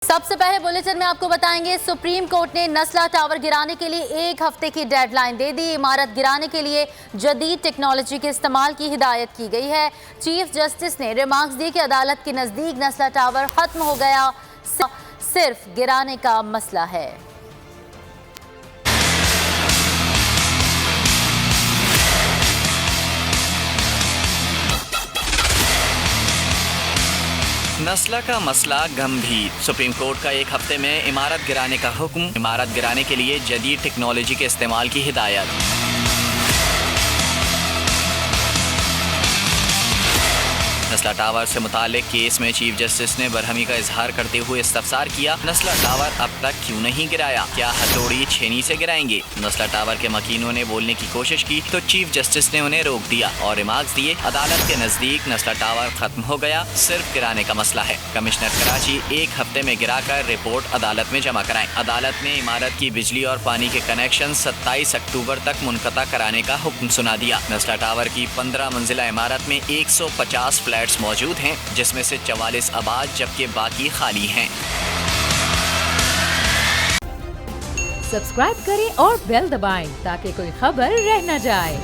सबसे पहले बुलेटिन में आपको बताएंगे, सुप्रीम कोर्ट ने नस्ला टावर गिराने के लिए 1 हफ्ते की डेडलाइन दे दी। इमारत गिराने के लिए जदीद टेक्नोलॉजी के इस्तेमाल की हिदायत की गई है। चीफ जस्टिस ने रिमार्क्स दिए कि अदालत के नजदीक नस्ला टावर खत्म हो गया, सिर्फ गिराने का मसला है। नस्ला का मसला गंभीर। सुप्रीम कोर्ट का 1 हफ्ते में इमारत गिराने का हुक्म। इमारत गिराने के लिए जदीद टेक्नोलॉजी के इस्तेमाल की हिदायत। नस्ला टावर से मुतालिक केस में चीफ जस्टिस ने बरहमी का इजहार करते हुए इस्तफसार किया। नस्ला टावर अब तक क्यों नहीं गिराया? क्या हथौड़ी छेनी से गिराएंगे? नस्ला टावर के मकीनों ने बोलने की कोशिश की तो चीफ जस्टिस ने उन्हें रोक दिया और रिमार्क्स दिए, अदालत के नजदीक नस्ला टावर खत्म हो गया, सिर्फ गिराने का मसला है। कमिश्नर कराची 1 हफ्ते में गिराकर रिपोर्ट अदालत में जमा कराएं। अदालत ने इमारत की बिजली और पानी के कनेक्शन 27 अक्टूबर तक मुनक़ता कराने का हुक्म सुना दिया। नस्ला टावर की 15 मंजिला इमारत में 150 फ्लैट मौजूद हैं, जिसमें से 44 आबाद जबकि बाकी खाली हैं। सब्सक्राइब करें और बेल दबाएं ताकि कोई खबर रह न जाए।